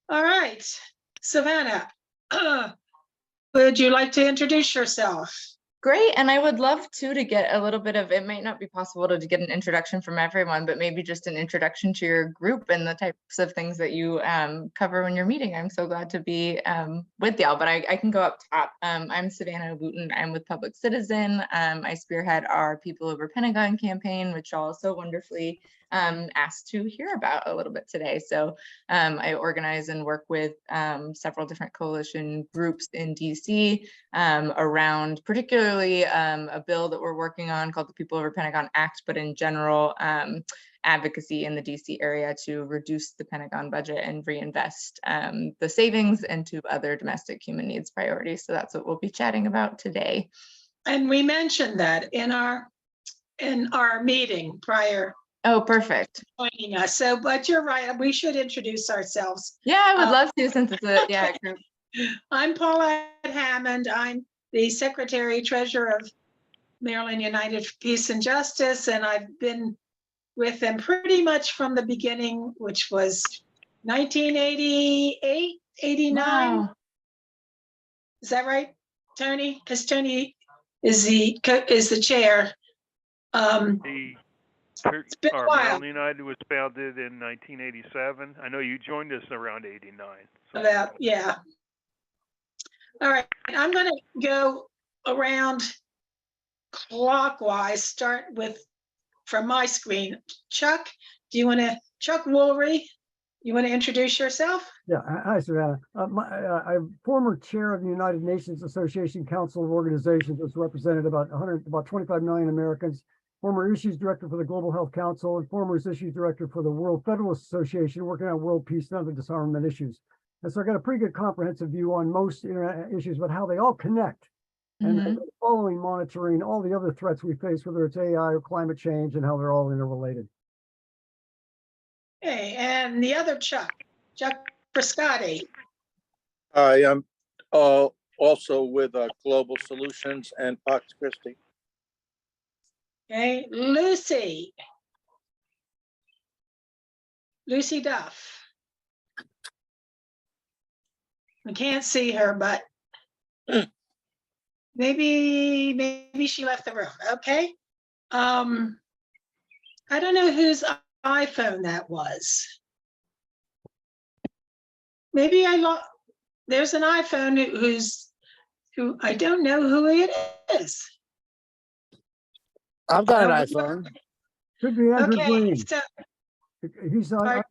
All right, Savannah, would you like to introduce yourself? Great, and I would love to get a little bit of, it might not be possible to get an introduction from everyone, but maybe just an introduction to your group and the types of things that you cover when you're meeting. I'm so glad to be with y'all, but I can go up top. I'm Savannah Wooten. I'm with Public Citizen. I spearhead our People Over Pentagon campaign, which y'all so wonderfully asked to hear about a little bit today. So I organize and work with several different coalition groups in DC around particularly a bill that we're working on called the People Over Pentagon Act, but in general, advocacy in the DC area to reduce the Pentagon budget and reinvest the savings into other domestic human needs priorities. So that's what we'll be chatting about today. And we mentioned that in our meeting prior. Oh, perfect. Joining us. So, but you're right. We should introduce ourselves. Yeah, I would love to, since it's a group. I'm Paulette Hammond. I'm the Secretary Treasurer of Maryland United for Peace and Justice, and I've been with them pretty much from the beginning, which was 1988, 89. Wow. Is that right, Tony? Because Tony is the chair. Maryland United was founded in 1987. I know you joined us around 89. So. Yeah. All right, I'm going to go around clockwise, start with from my screen. Chuck, Chuck Woolery, you want to introduce yourself? Yeah, hi, Savannah. I'm former chair of the United Nations Association Council of Organizations, which represented about 25 million Americans, former issues director for the Global Health Council, and former issues director for the World Federalist Association, working on world peace and other disarmament issues. And so I got a pretty good comprehensive view on most internet issues, but how they all connect. And following, monitoring all the other threats we face, whether it's AI or climate change, and how they're all interrelated. Hey, and the other Chuck Friscotti. I am also with Global Solutions and Pax Christi. Okay, Lucy Duff. I can't see her, but maybe she left the room. Okay. I don't know whose iPhone that was. Maybe there's an iPhone who I don't know who it is. I've got an iPhone. Could be Andrew Green. So, He's on.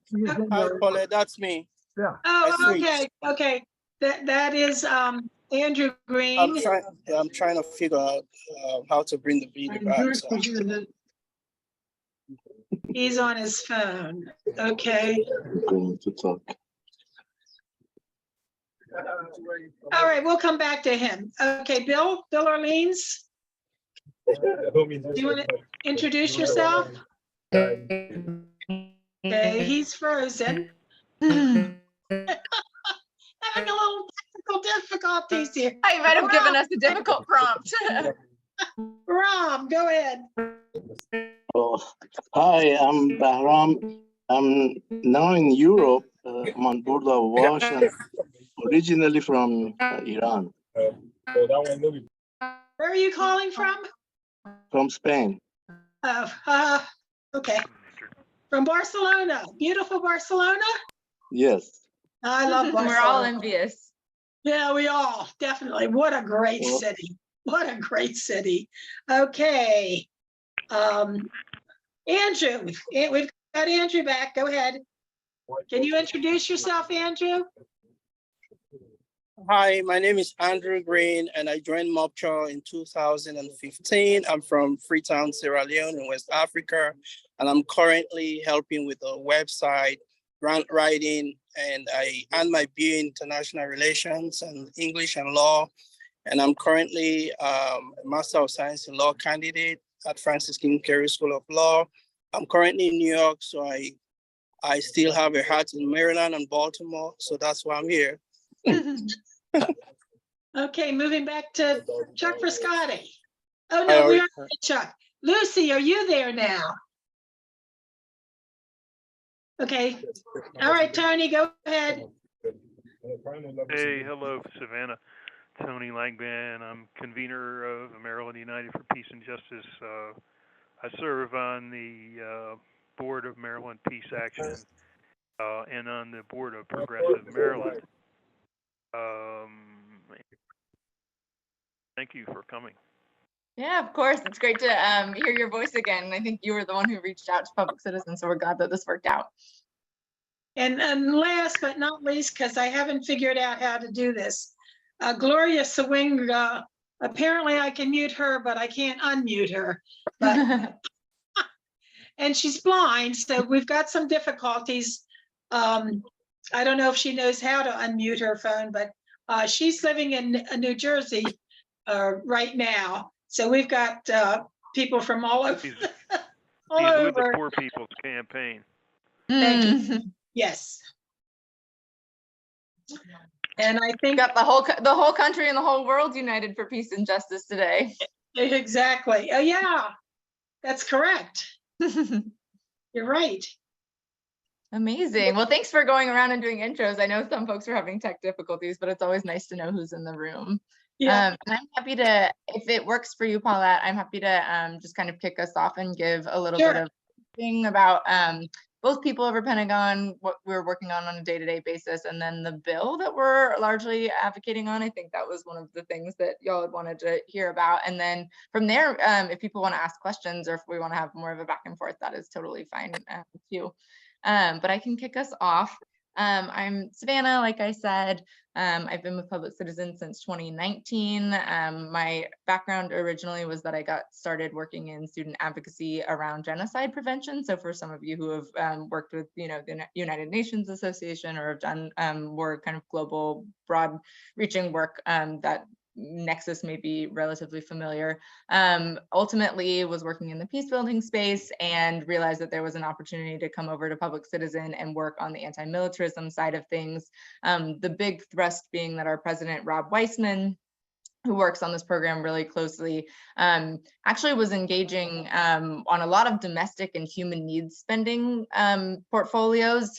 Hi, Paulette, that's me. Yeah. Oh, okay. That is Andrew Green. I'm trying to figure out how to bring the video back. So. He's on his phone. Okay. Going to talk. All right, we'll come back to him. Okay, Bill Orleans. Do you want to introduce yourself? Okay, he's frozen. Having a little technical difficulties here. I might have given us a difficult prompt. Ram, go ahead. Oh, hi, I'm Bahram. I'm now in Europe. I'm on board of Washington, originally from Iran. Where are you calling from? From Spain. Okay. From Barcelona, beautiful Barcelona. Yes. I love Barcelona. We're all envious. Yeah, we all definitely. What a great city. What a great city. Okay. Andrew, we've got Andrew back. Go ahead. Can you introduce yourself, Andrew? Hi, my name is Andrew Green, and I joined MUPJ in 2015. I'm from Freetown, Sierra Leone in West Africa, and I'm currently helping with a website, grant writing, and I earned my BA in International Relations and English and Law. And I'm currently a Master of Science in Law candidate at Francis King Carey School of Law. I'm currently in New York, so I still have a heart in Maryland and Baltimore, so that's why I'm here. Okay, moving back to Chuck Friscotti. Oh, no, we are Chuck. Lucy, are you there now? Okay. All right, Tony, go ahead. Hey, hello, Savannah. Tony Langban. I'm convener of Maryland United for Peace and Justice. I serve on the board of Maryland Peace Action and on the board of Progressive Maryland. Thank you for coming. Yeah, of course. It's great to hear your voice again. I think you were the one who reached out to Public Citizen, so we're glad that this worked out. And last but not least, because I haven't figured out how to do this, Gloria Sawing, apparently I can mute her, but I can't unmute her. But and she's blind, so we've got some difficulties. I don't know if she knows how to unmute her phone, but she's living in New Jersey right now. So we've got people from all over. He's all with the over. Poor People's Campaign. Thank you. Yes. And I think got the whole country and the whole world united for peace and justice today. Exactly. Oh yeah, that's correct. You're right. Amazing. Well, thanks for going around and doing intros. I know some folks are having tech difficulties, but it's always nice to know who's in the room. Yeah. And I'm happy to, if it works for you, Paulette, I'm happy to just kind of kick us off and give a little bit of thing about both people over Pentagon, what we're working on a day-to-day basis, and then the bill that we're largely advocating on. I think that was one of the things that y'all had wanted to hear about. And then from there, if people want to ask questions or if we want to have more of a back and forth, that is totally fine too. But I can kick us off. I'm Savannah, like I said. I've been with Public Citizen since 2019. My background originally was that I got started working in student advocacy around genocide prevention. So for some of you who have worked with, the United Nations Association or have done more kind of global, broad-reaching work, that nexus may be relatively familiar. Ultimately was working in the peace building space and realized that there was an opportunity to come over to Public Citizen and work on the anti-militarism side of things. The big thrust being that our president, Rob Weissman, who works on this program really closely, actually was engaging on a lot of domestic and human needs spending portfolios.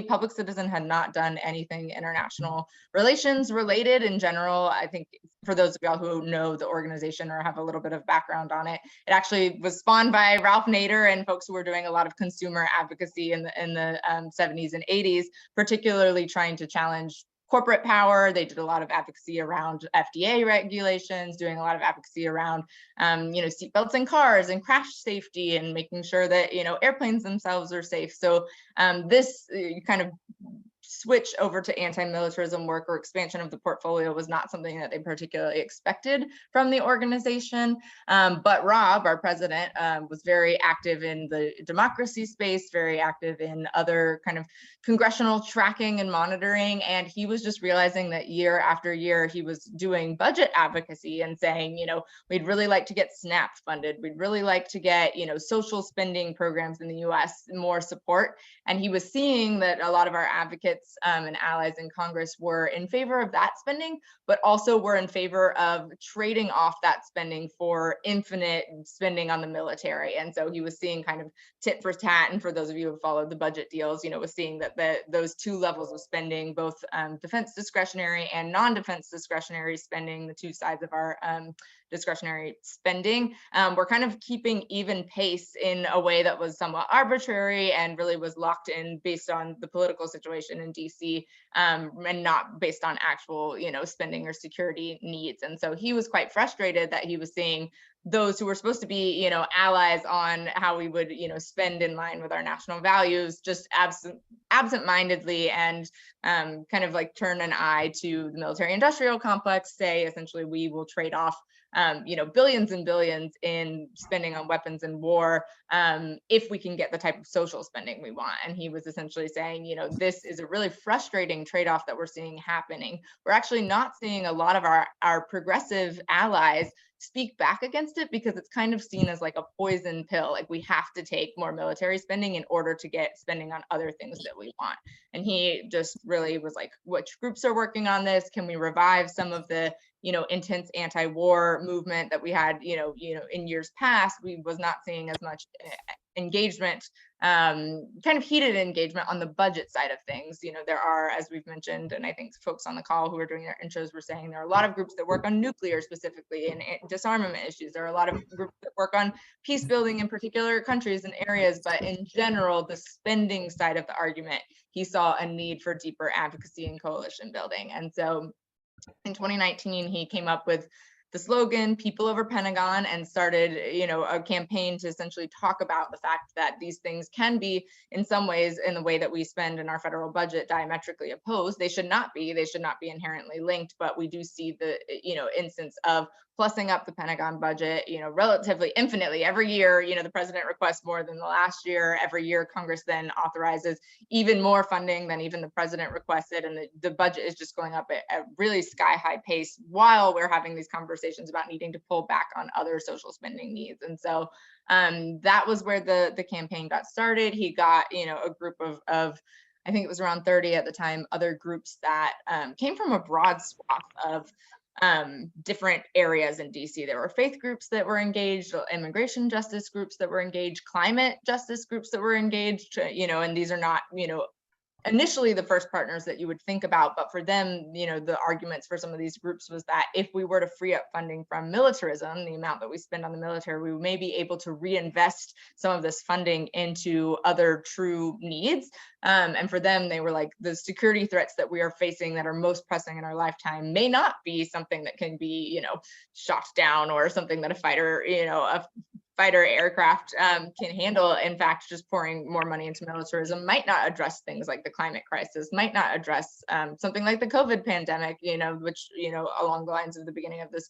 Public Citizen had not done anything international relations related in general. I think for those of y'all who know the organization or have a little bit of background on it, it actually was spawned by Ralph Nader and folks who were doing a lot of consumer advocacy in the 70s and 80s, particularly trying to challenge corporate power. They did a lot of advocacy around FDA regulations, doing a lot of advocacy around, seatbelts in cars and crash safety and making sure that, airplanes themselves are safe. So this kind of switch over to anti-militarism work or expansion of the portfolio was not something that they particularly expected from the organization. But Rob, our president, was very active in the democracy space, very active in other kind of congressional tracking and monitoring. And he was just realizing that year after year, he was doing budget advocacy and saying, we'd really like to get SNAP funded. We'd really like to get, social spending programs in the US more support. And he was seeing that a lot of our advocates and allies in Congress were in favor of that spending, but also were in favor of trading off that spending for infinite spending on the military. And so he was seeing kind of tit for tat. And for those of you who have followed the budget deals, was seeing that those two levels of spending, both defense discretionary and non-defense discretionary spending, the two sides of our discretionary spending, were kind of keeping even pace in a way that was somewhat arbitrary and really was locked in based on the political situation in DC, and not based on actual, spending or security needs. And so he was quite frustrated that he was seeing those who were supposed to be, allies on how we would, spend in line with our national values, just absent-mindedly and kind of like turn an eye to the military-industrial complex, say essentially we will trade off billions and billions in spending on weapons and war if we can get the type of social spending we want. And he was essentially saying, this is a really frustrating trade-off that we're seeing happening. We're actually not seeing a lot of our progressive allies speak back against it because it's kind of seen as like a poison pill. Like we have to take more military spending in order to get spending on other things that we want. And he just really was like, which groups are working on this? Can we revive some of the intense anti-war movement that we had, in years past? We was not seeing as much engagement, kind of heated engagement on the budget side of things. You know, there are, as we've mentioned, and I think folks on the call who are doing their intros were saying, there are a lot of groups that work on nuclear specifically and disarmament issues. There are a lot of groups that work on peace building in particular countries and areas, but in general, the spending side of the argument, he saw a need for deeper advocacy and coalition building. And so in 2019, he came up with the slogan "People Over Pentagon" and started, you know, a campaign to essentially talk about the fact that these things can be, in some ways, in the way that we spend in our federal budget, diametrically opposed. They should not be inherently linked, but we do see the, you know, instance of plussing up the Pentagon budget, you know, relatively infinitely every year. You know, the president requests more than the last year. Every year, Congress then authorizes even more funding than even the president requested, and the budget is just going up at a really sky-high pace while we're having these conversations about needing to pull back on other social spending needs. And so that was where the campaign got started. He got, you know, a group of I think it was around 30 at the time, other groups that came from a broad swath of different areas in DC. There were faith groups that were engaged, immigration justice groups that were engaged, climate justice groups that were engaged, you know, and these are not, you know, initially the first partners that you would think about, but for them, you know, the arguments for some of these groups was that if we were to free up funding from militarism, the amount that we spend on the military, we may be able to reinvest some of this funding into other true needs. And for them, they were like, the security threats that we are facing that are most pressing in our lifetime may not be something that can be, you know, shot down or something that a fighter, you know, a fighter aircraft can handle. In fact, just pouring more money into militarism might not address things like the climate crisis, might not address something like the COVID pandemic, you know, which, you know, along the lines of the beginning of this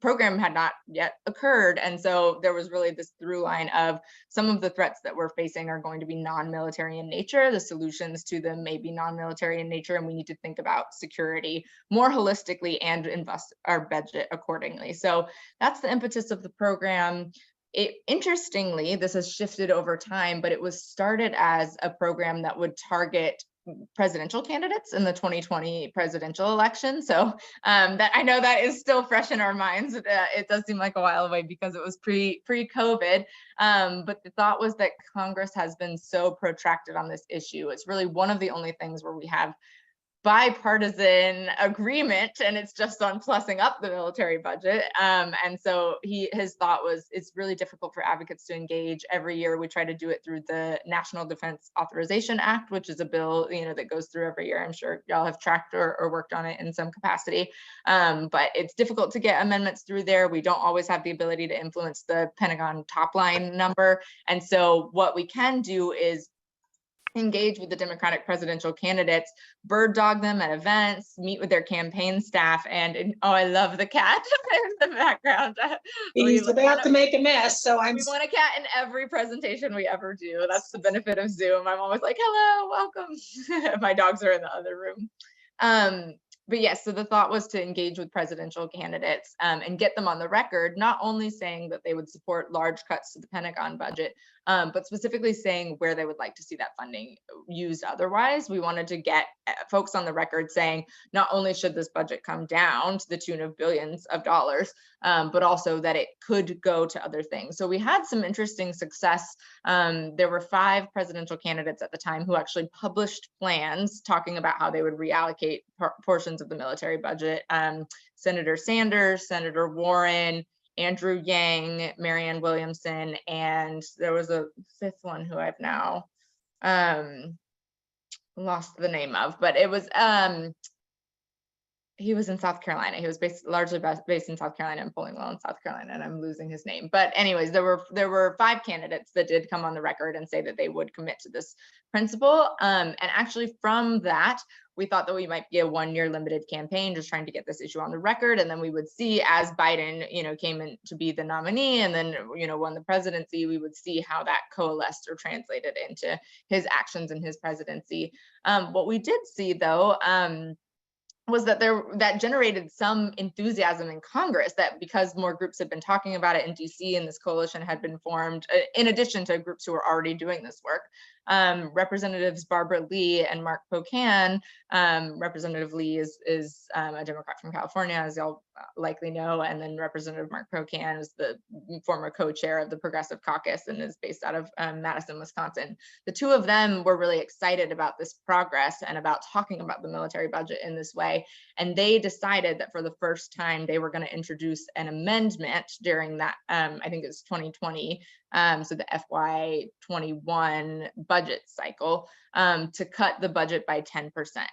program had not yet occurred. And so there was really this through line of some of the threats that we're facing are going to be non-military in nature. The solutions to them may be non-military in nature, and we need to think about security more holistically and invest our budget accordingly. So that's the impetus of the program. Interestingly, this has shifted over time, but it was started as a program that would target presidential candidates in the 2020 presidential election. So that I know that is still fresh in our minds. It does seem like a while away because it was pre-COVID. But the thought was that Congress has been so protracted on this issue. It's really one of the only things where we have bipartisan agreement, and it's just on plussing up the military budget. And so his thought was, it's really difficult for advocates to engage. Every year we try to do it through the National Defense Authorization Act, which is a bill, you know, that goes through every year. I'm sure y'all have tracked or worked on it in some capacity. But it's difficult to get amendments through there. We don't always have the ability to influence the Pentagon top line number. And so what we can do is engage with the Democratic presidential candidates, bird dog them at events, meet with their campaign staff, and oh, I love the cat in the background. He's about to make a mess, so we want a cat in every presentation we ever do. That's the benefit of Zoom. I'm always like, hello, welcome. My dogs are in the other room. But yes, so the thought was to engage with presidential candidates and get them on the record, not only saying that they would support large cuts to the Pentagon budget, but specifically saying where they would like to see that funding used otherwise. We wanted to get folks on the record saying, not only should this budget come down to the tune of billions of dollars, but also that it could go to other things. So we had some interesting success. There were 5 presidential candidates at the time who actually published plans talking about how they would reallocate portions of the military budget. Senator Sanders, Senator Warren, Andrew Yang, Marianne Williamson, and there was a 5th one who I've now lost the name of, but it was he was in South Carolina. He was largely based in South Carolina and polling well in South Carolina, and I'm losing his name. But anyways, there were 5 candidates that did come on the record and say that they would commit to this principle. And actually from that, we thought that we might be a 1-year limited campaign, just trying to get this issue on the record. And then we would see, as Biden, you know, came in to be the nominee and then, you know, won the presidency, we would see how that coalesced or translated into his actions in his presidency. What we did see, though, was that that generated some enthusiasm in Congress, that because more groups had been talking about it in DC and this coalition had been formed, in addition to groups who were already doing this work, Representatives Barbara Lee and Mark Pocan. Representative Lee is a Democrat from California, as y'all likely know, and then Representative Mark Pocan is the former co-chair of the Progressive Caucus and is based out of Madison, Wisconsin. The two of them were really excited about this progress and about talking about the military budget in this way, and they decided that for the first time they were going to introduce an amendment during that, I think it's 2020, so the FY21 budget cycle, to cut the budget by 10%.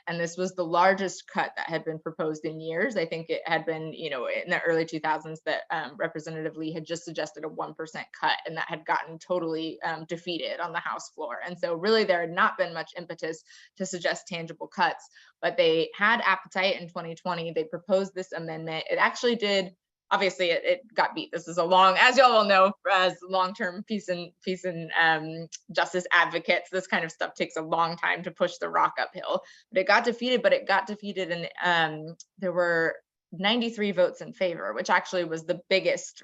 And this was the largest cut that had been proposed in years. I think it had been, you know, in the early 2000s that Representative Lee had just suggested a 1% cut, and that had gotten totally defeated on the House floor. And so really there had not been much impetus to suggest tangible cuts, but they had appetite in 2020. They proposed this amendment. It actually did. Obviously, it got beat. This is a long, as y'all all know, as long-term peace and justice advocates, this kind of stuff takes a long time to push the rock uphill. But it got defeated, and there were 93 votes in favor, which actually was the biggest,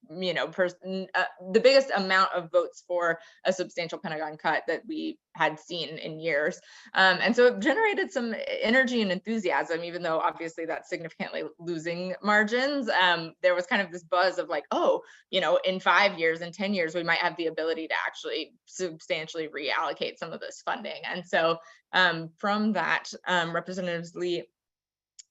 you know, the biggest amount of votes for a substantial Pentagon cut that we had seen in years. And so it generated some energy and enthusiasm, even though obviously that's significantly losing margins. There was kind of this buzz of like, oh, you know, in 5 years, in 10 years, we might have the ability to actually substantially reallocate some of this funding. And so from that, Representatives Lee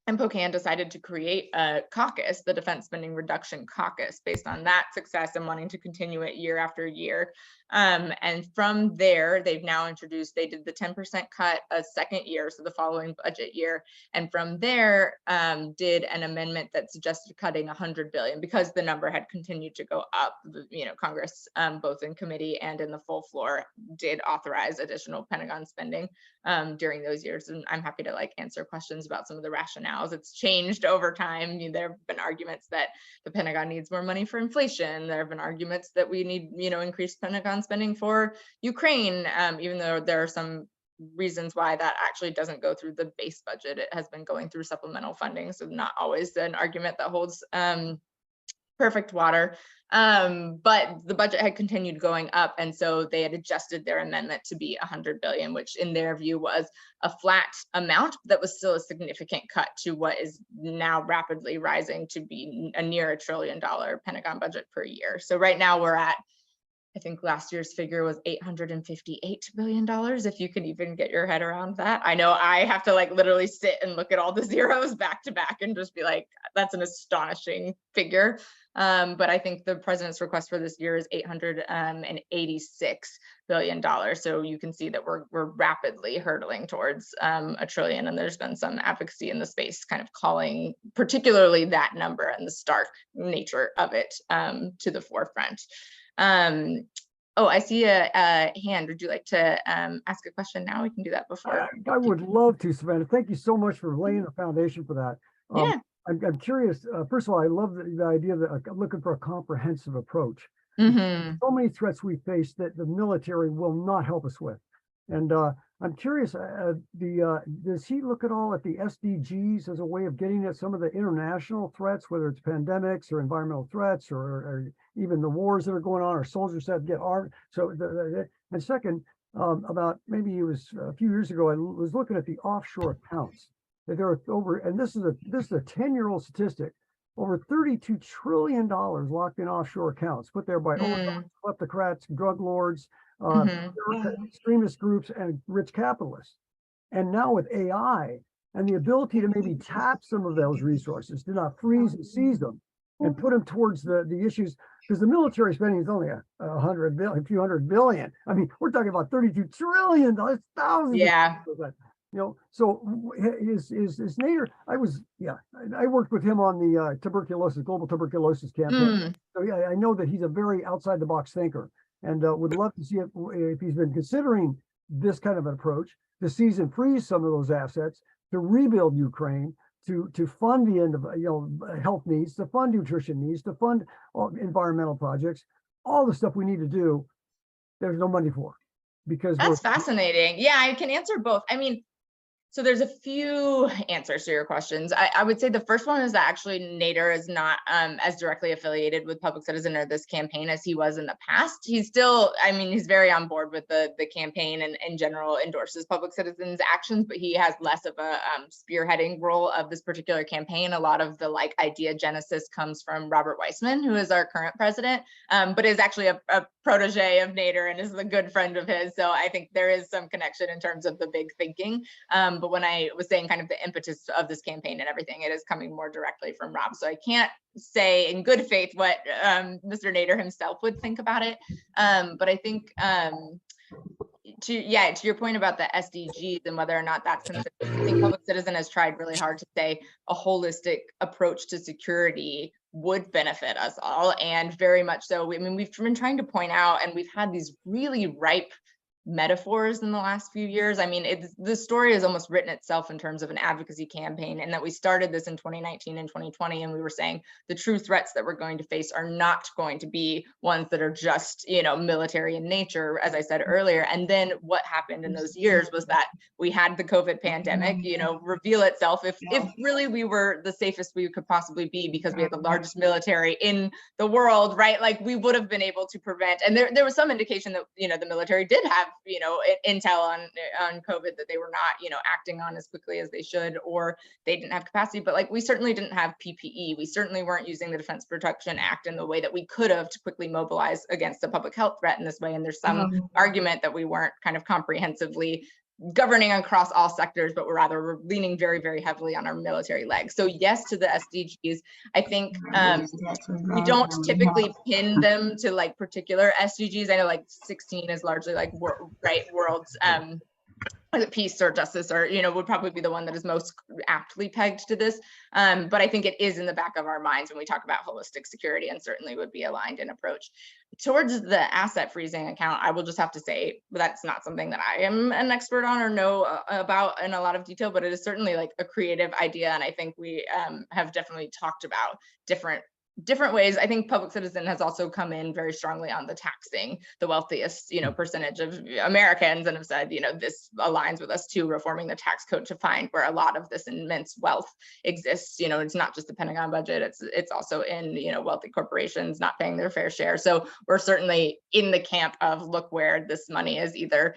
and Pocan decided to create a caucus, the Defense Spending Reduction Caucus, based on that success and wanting to continue it year after year. And from there, they've now introduced, they did the 10% cut a second year, so the following budget year. And from there, did an amendment that suggested cutting $100 billion because the number had continued to go up. You know, Congress, both in committee and in the full floor, did authorize additional Pentagon spending during those years. And I'm happy to like answer questions about some of the rationales. It's changed over time. There have been arguments that the Pentagon needs more money for inflation. There have been arguments that we need, you know, increased Pentagon spending for Ukraine, even though there are some reasons why that actually doesn't go through the base budget. It has been going through supplemental funding, so not always an argument that holds perfect water. But the budget had continued going up, and so they had adjusted their amendment to be $100 billion, which in their view was a flat amount that was still a significant cut to what is now rapidly rising to be a near $1 trillion Pentagon budget per year. So right now we're at, I think last year's figure was $858 billion, if you can even get your head around that. I know I have to like literally sit and look at all the zeros back to back and just be like, that's an astonishing figure. But I think the president's request for this year is $886 billion. So you can see that we're rapidly hurtling towards $1 trillion. And there's been some advocacy in the space kind of calling particularly that number and the stark nature of it to the forefront. Oh, I see a hand. Would you like to ask a question now? We can do that before. I would love to, Savannah. Thank you so much for laying the foundation for that. Yeah. I'm curious. First of all, I love the idea that I'm looking for a comprehensive approach. Mm-hmm. So many threats we face that the military will not help us with. And I'm curious, does he look at all at the SDGs as a way of getting at some of the international threats, whether it's pandemics or environmental threats or even the wars that are going on, or soldiers that get armed? So, and second, about maybe it was a few years ago, I was looking at the offshore accounts. That there are over, and this is a 10-year-old statistic, over $32 trillion locked in offshore accounts, put there by kleptocrats, drug lords, extremist groups, and rich capitalists. And now with AI and the ability to maybe tap some of those resources, to not freeze and seize them and put them towards the issues, because the military spending is only a few hundred billion. I mean, we're talking about $32 trillion, thousands. Yeah. You know, so is Nader, I worked with him on the global tuberculosis campaign. So yeah, I know that he's a very outside the box thinker, and would love to see if he's been considering this kind of an approach to seize and freeze some of those assets, to rebuild Ukraine, to fund the end of health needs, to fund nutrition needs, to fund environmental projects, all the stuff we need to do. There's no money for, because that's fascinating. Yeah, I can answer both. I mean, So there's a few answers to your questions. I would say the first one is that actually Nader is not as directly affiliated with Public Citizen or this campaign as he was in the past. He's still, I mean, he's very on board with the campaign and in general endorses Public Citizen's actions, but he has less of a spearheading role of this particular campaign. A lot of the like idea genesis comes from Robert Weissman, who is our current president, but is actually a protege of Nader and is a good friend of his. So I think there is some connection in terms of the big thinking. But when I was saying kind of the impetus of this campaign and everything, it is coming more directly from Rob. So I can't say in good faith what Mr. Nader himself would think about it. But I think to your point about the SDGs and whether or not that's considered, I think Public Citizen has tried really hard to say a holistic approach to security would benefit us all, and very much so. I mean, we've been trying to point out, and we've had these really ripe metaphors in the last few years. I mean, the story has almost written itself in terms of an advocacy campaign, and that we started this in 2019 and 2020, and we were saying the true threats that we're going to face are not going to be ones that are just, you know, military in nature, as I said earlier. And then what happened in those years was that we had the COVID pandemic, you know, reveal itself if really we were the safest we could possibly be because we had the largest military in the world, right? Like we would have been able to prevent, and there was some indication that, you know, the military did have, you know, intel on COVID that they were not, you know, acting on as quickly as they should, or they didn't have capacity. But like we certainly didn't have PPE. We certainly weren't using the Defense Production Act in the way that we could have to quickly mobilize against a public health threat in this way. And there's some argument that we weren't kind of comprehensively governing across all sectors, but we're rather leaning very, very heavily on our military leg. So yes to the SDGs. I think we don't typically pin them to like particular SDGs. I know like 16 is largely like world's peace or justice, or, you know, would probably be the one that is most aptly pegged to this. But I think it is in the back of our minds when we talk about holistic security, and certainly would be aligned in approach. Towards the asset freezing account, I will just have to say that's not something that I am an expert on or know about in a lot of detail, but it is certainly like a creative idea. And I think we have definitely talked about different ways. I think Public Citizen has also come in very strongly on the taxing the wealthiest, you know, percentage of Americans, and have said, you know, this aligns with us too, reforming the tax code to find where a lot of this immense wealth exists. You know, it's not just the Pentagon budget, it's also in, you know, wealthy corporations not paying their fair share. So we're certainly in the camp of look where this money is either,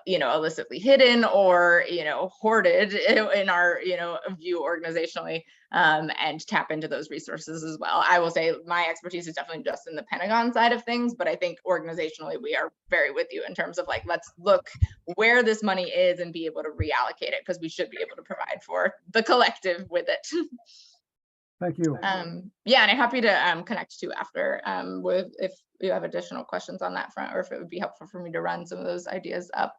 you know, illicitly hidden or, you know, hoarded in our, you know, view organizationally, and tap into those resources as well. I will say my expertise is definitely just in the Pentagon side of things, but I think organizationally we are very with you in terms of like, let's look where this money is and be able to reallocate it, because we should be able to provide for the collective with it. Thank you. Yeah, and I'm happy to connect to after with if you have additional questions on that front, or if it would be helpful for me to run some of those ideas up.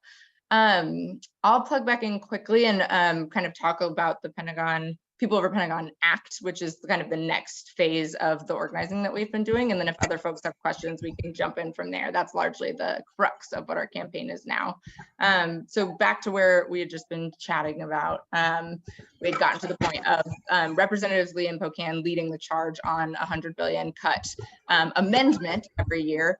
I'll plug back in quickly and kind of talk about the People Over Pentagon Act, which is kind of the next phase of the organizing that we've been doing. And then if other folks have questions, we can jump in from there. That's largely the crux of what our campaign is now. So back to where we had just been chatting about, we had gotten to the point of Representatives Lee and Pocan leading the charge on $100 billion cut amendment every year.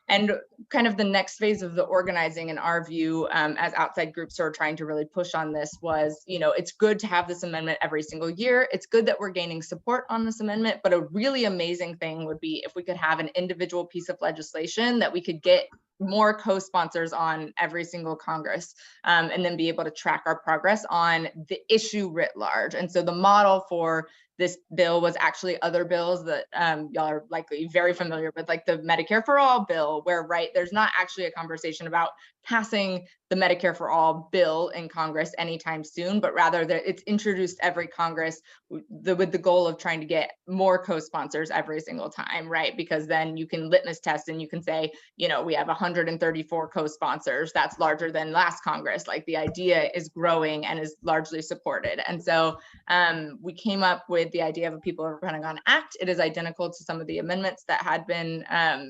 And kind of the next phase of the organizing, in our view, as outside groups who are trying to really push on this, was, you know, it's good to have this amendment every single year. It's good that we're gaining support on this amendment, but a really amazing thing would be if we could have an individual piece of legislation that we could get more co-sponsors on every single Congress, and then be able to track our progress on the issue writ large. And so the model for this bill was actually other bills that y'all are likely very familiar with, like the Medicare for All bill, where, right, there's not actually a conversation about passing the Medicare for All bill in Congress anytime soon, but rather that it's introduced every Congress with the goal of trying to get more co-sponsors every single time, right? Because then you can litmus test and you can say, you know, we have 134 co-sponsors. That's larger than last Congress. Like the idea is growing and is largely supported. And so we came up with the idea of a People Over Pentagon Act. It is identical to some of the amendments that had been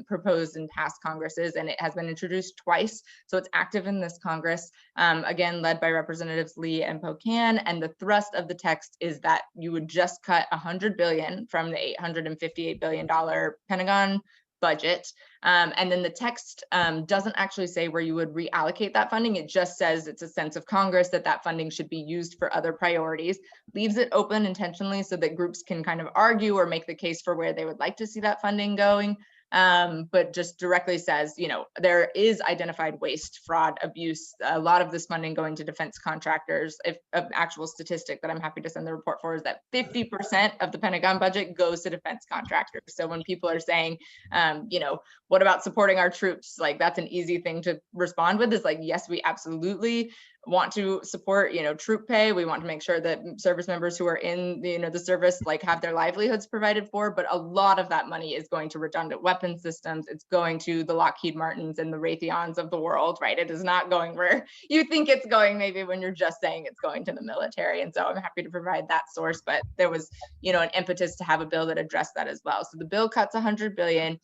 proposed in past Congresses, and it has been introduced twice. So it's active in this Congress, again, led by Representatives Lee and Pocan. And the thrust of the text is that you would just cut $100 billion from the $858 billion Pentagon budget. And then the text doesn't actually say where you would reallocate that funding. It just says it's a sense of Congress that that funding should be used for other priorities, leaves it open intentionally so that groups can kind of argue or make the case for where they would like to see that funding going. But just directly says, you know, there is identified waste, fraud, abuse, a lot of this funding going to defense contractors. If an actual statistic that I'm happy to send the report for is that 50% of the Pentagon budget goes to defense contractors. So when people are saying, you know, what about supporting our troops? Like, that's an easy thing to respond with, is like, yes, we absolutely want to support, you know, troop pay. We want to make sure that service members who are in the, you know, the service, like, have their livelihoods provided for, but a lot of that money is going to redundant weapon systems. It's going to the Lockheed Martins and the Raytheons of the world, right? It is not going where you think it's going, maybe when you're just saying it's going to the military. And so I'm happy to provide that source, but there was, you know, an impetus to have a bill that addressed that as well. So the bill cuts 100 billion.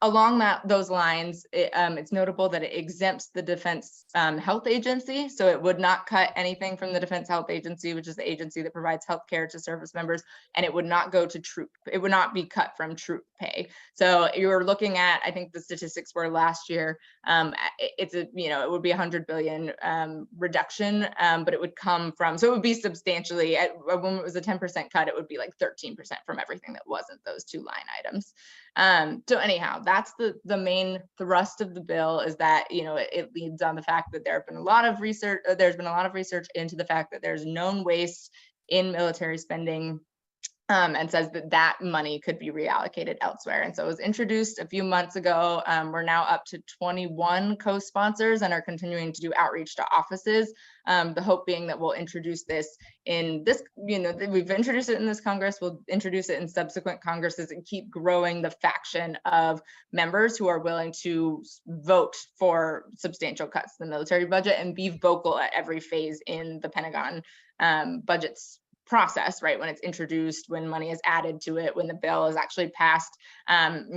Along those lines, it's notable that it exempts the Defense Health Agency. So it would not cut anything from the Defense Health Agency, which is the agency that provides health care to service members, and it would not go to troop. It would not be cut from troop pay. So you're looking at, I think the statistics were last year, it's a, you know, it would be 100 billion reduction, but it would come from, so it would be substantially, when it was a 10% cut, it would be like 13% from everything that wasn't those two line items. So anyhow, that's the main thrust of the bill, is that, you know, it leads on the fact that there's been a lot of research into the fact that there's known waste in military spending, and says that that money could be reallocated elsewhere. And so it was introduced a few months ago. We're now up to 21 co-sponsors and are continuing to do outreach to offices. The hope being that we'll introduce this in this, you know, we've introduced it in this Congress, we'll introduce it in subsequent Congresses and keep growing the faction of members who are willing to vote for substantial cuts to the military budget and be vocal at every phase in the Pentagon budgets process, right? When it's introduced, when money is added to it, when the bill is actually passed,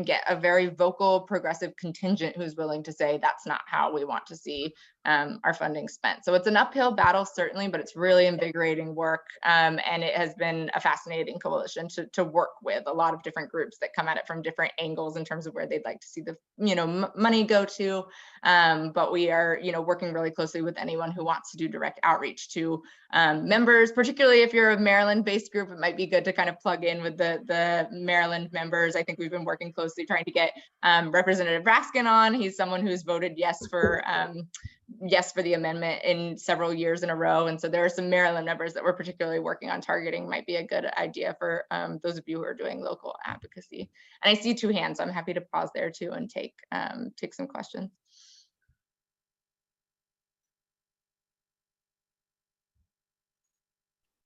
get a very vocal progressive contingent who's willing to say that's not how we want to see our funding spent. So it's an uphill battle, certainly, but it's really invigorating work. And it has been a fascinating coalition to work with, a lot of different groups that come at it from different angles in terms of where they'd like to see the, you know, money go to. But we are, you know, working really closely with anyone who wants to do direct outreach to members, particularly if you're a Maryland-based group. It might be good to kind of plug in with the Maryland members. I think we've been working closely trying to get Representative Raskin on. He's someone who's voted yes for the amendment in several years in a row. And so there are some Maryland members that we're particularly working on targeting. Might be a good idea for those of you who are doing local advocacy. And I see two hands, so I'm happy to pause there too and take some questions.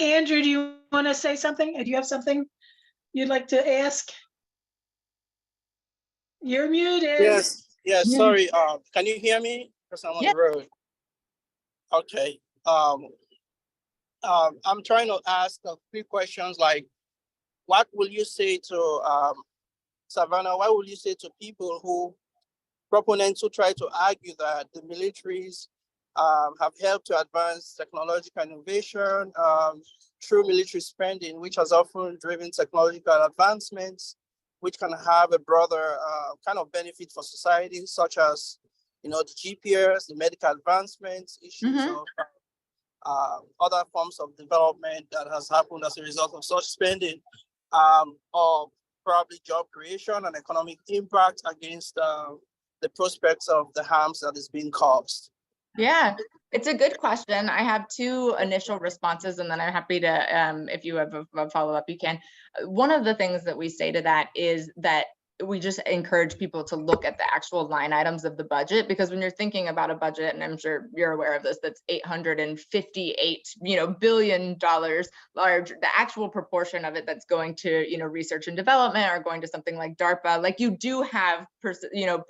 Andrew, do you want to say something? Do you have something you'd like to ask? You're muted. Yes, sorry. Can you hear me? Because I'm on the road. Okay. I'm trying to ask a few questions, like, what will you say to Savannah? What will you say to people who, proponents who try to argue that the militaries have helped to advance technological innovation through military spending, which has often driven technological advancements, which can have a broader kind of benefit for society, such as, you know, the GPS, the medical advancements, issues of other forms of development that has happened as a result of such spending, or probably job creation and economic impact against the prospects of the harms that is being caused? Yeah, it's a good question. I have two initial responses, and then I'm happy to, if you have a follow-up, you can. One of the things that we say to that is that we just encourage people to look at the actual line items of the budget, because when you're thinking about a budget, and I'm sure you're aware of this, that's $858 billion large, the actual proportion of it that's going to, research and development or going to something like DARPA, like you do have,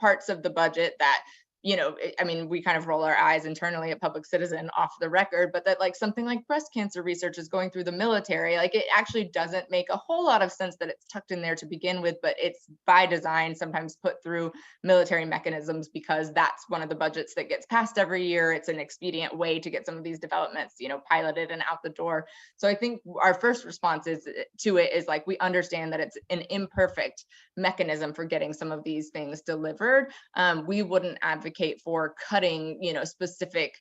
parts of the budget that I mean, we kind of roll our eyes internally at Public Citizen off the record, but that like something like breast cancer research is going through the military, like it actually doesn't make a whole lot of sense that it's tucked in there to begin with, but it's by design sometimes put through military mechanisms because that's one of the budgets that gets passed every year. It's an expedient way to get some of these developments, piloted and out the door. So I think our first response to it is like, we understand that it's an imperfect mechanism for getting some of these things delivered. We wouldn't advocate for cutting, specific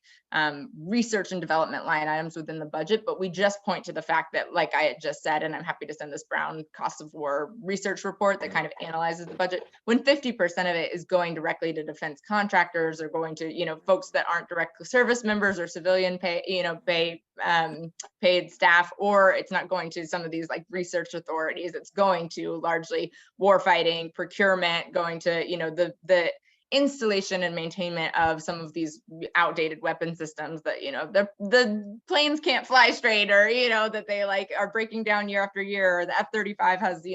research and development line items within the budget, but we just point to the fact that, like I had just said, and I'm happy to send this Brown Cost of War research report that kind of analyzes the budget, when 50% of it is going directly to defense contractors or going to, folks that aren't direct service members or civilian paid staff, or it's not going to some of these like research authorities, it's going to largely warfighting, procurement, going to, the installation and maintainment of some of these outdated weapon systems that, the planes can't fly straight, or, that they like are breaking down year after year, or the F-35 has,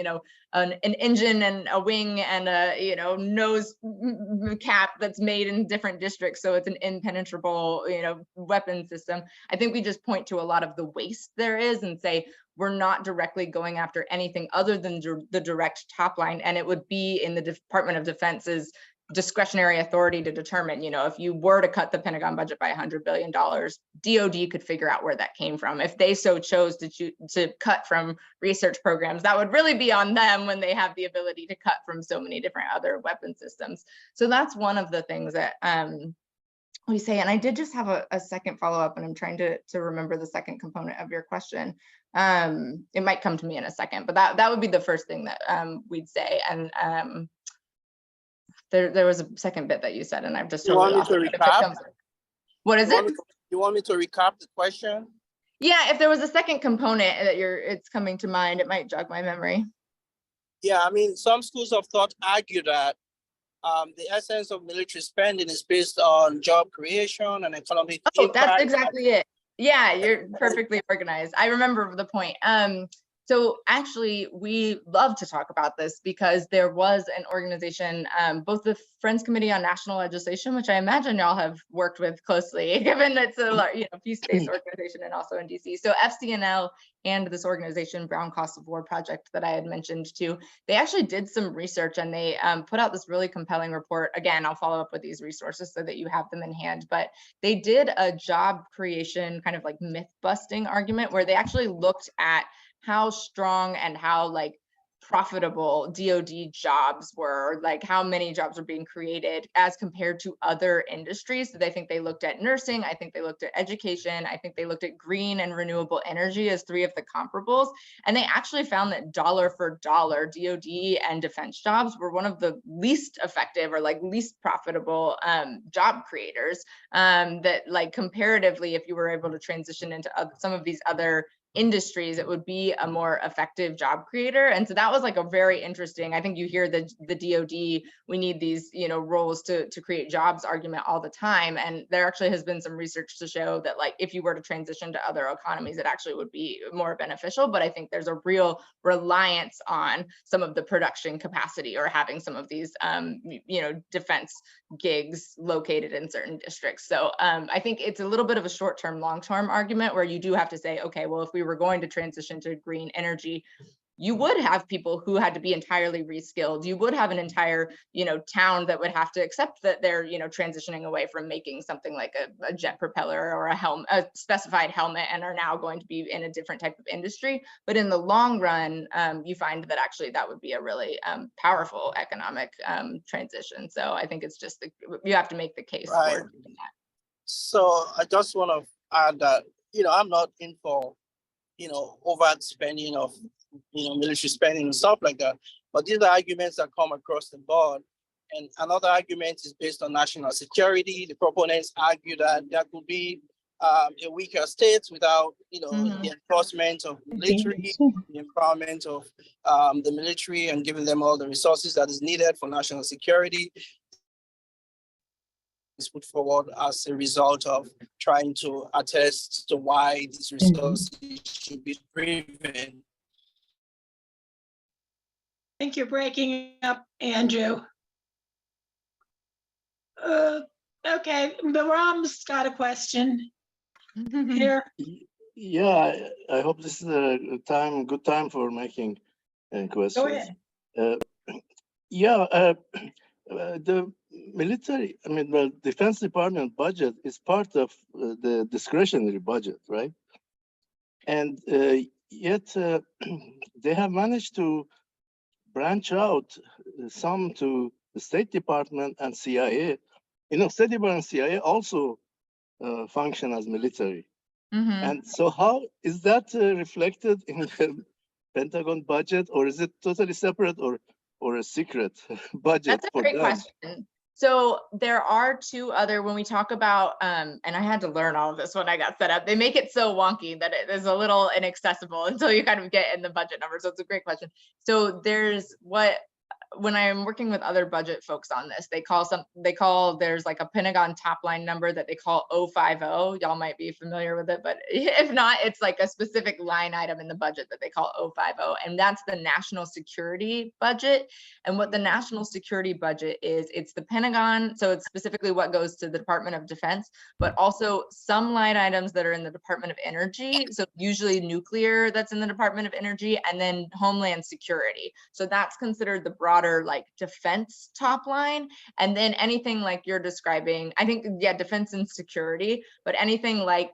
an engine and a wing and a, nose cap that's made in different districts. So it's an impenetrable, weapon system. I think we just point to a lot of the waste there is and say, we're not directly going after anything other than the direct top line. And it would be in the Department of Defense's discretionary authority to determine, if you were to cut the Pentagon budget by $100 billion, DOD could figure out where that came from. If they so chose to cut from research programs, that would really be on them when they have the ability to cut from so many different other weapon systems. So that's one of the things that we say. And I did just have a second follow-up, and I'm trying to remember the second component of your question. It might come to me in a second, but that would be the first thing that we'd say. And there was a second bit that you said, and I've just totally lost it. What is it? You want me to recap the question? Yeah, if there was a second component that it's coming to mind, it might jog my memory. Yeah, I mean, some schools of thought argue that the essence of military spending is based on job creation and economic impact. Oh, that's exactly it. Yeah, you're perfectly organized. I remember the point. So actually, we love to talk about this because there was an organization, both the Friends Committee on National Legislation, which I imagine y'all have worked with closely, given it's a peace-based organization and also in DC. So FCNL and this organization, Brown Cost of War Project, that I had mentioned too, they actually did some research and they put out this really compelling report. Again, I'll follow up with these resources so that you have them in hand, but they did a job creation kind of like myth busting argument where they actually looked at how strong and how like profitable DoD jobs were, like how many jobs were being created as compared to other industries. So I think they looked at nursing, I think they looked at education, I think they looked at green and renewable energy as three of the comparables. And they actually found that dollar for dollar, DoD and defense jobs were one of the least effective or like least profitable job creators. That like comparatively, if you were able to transition into some of these other industries, it would be a more effective job creator. And so that was like a very interesting, I think you hear the DoD, we need these, roles to create jobs argument all the time. And there actually has been some research to show that like, if you were to transition to other economies, it actually would be more beneficial. But I think there's a real reliance on some of the production capacity or having some of these, defense gigs located in certain districts. So I think it's a little bit of a short-term, long-term argument where you do have to say, okay, well, if we were going to transition to green energy, you would have people who had to be entirely reskilled. You would have an entire, town that would have to accept that they're, transitioning away from making something like a jet propeller or a specified helmet and are now going to be in a different type of industry. But in the long run, you find that actually that would be a really powerful economic transition. So I think it's just, you have to make the case Right. for doing that. So I just want to add that, I'm not in for, overt spending of, military spending and stuff like that. But these are arguments that come across the board. And another argument is based on national security. The proponents argue that there could be a weaker state without, the enforcement of the military, the empowerment of the military, and giving them all the resources that is needed for national security. Is put forward as a result of trying to attest to why these resources should be driven. I think you're breaking up, Andrew. Okay, Bahram's got a question here. Yeah, I hope this is a good time for making questions. Go ahead. The military, I mean, the Defense Department budget is part of the discretionary budget, right? And yet they have managed to branch out some to the State Department and CIA. You know, State Department and CIA also function as military. Mhm. And so how is that reflected in the Pentagon budget, or is it totally separate or a secret budget That's a for great them? question. So there are two other, when we talk about, and I had to learn all of this when I got set up, they make it so wonky that it is a little inaccessible until you kind of get in the budget number. So it's a great question. So there's when I'm working with other budget folks on this, there's like a Pentagon top line number that they call 050. Y'all might be familiar with it, but if not, it's like a specific line item in the budget that they call 050. And that's the national security budget. And what the national security budget is, it's the Pentagon. So it's specifically what goes to the Department of Defense, but also some line items that are in the Department of Energy. So usually nuclear that's in the Department of Energy, and then Homeland Security. So that's considered the broader like defense top line. And then anything like you're describing, I think, yeah, defense and security, but anything like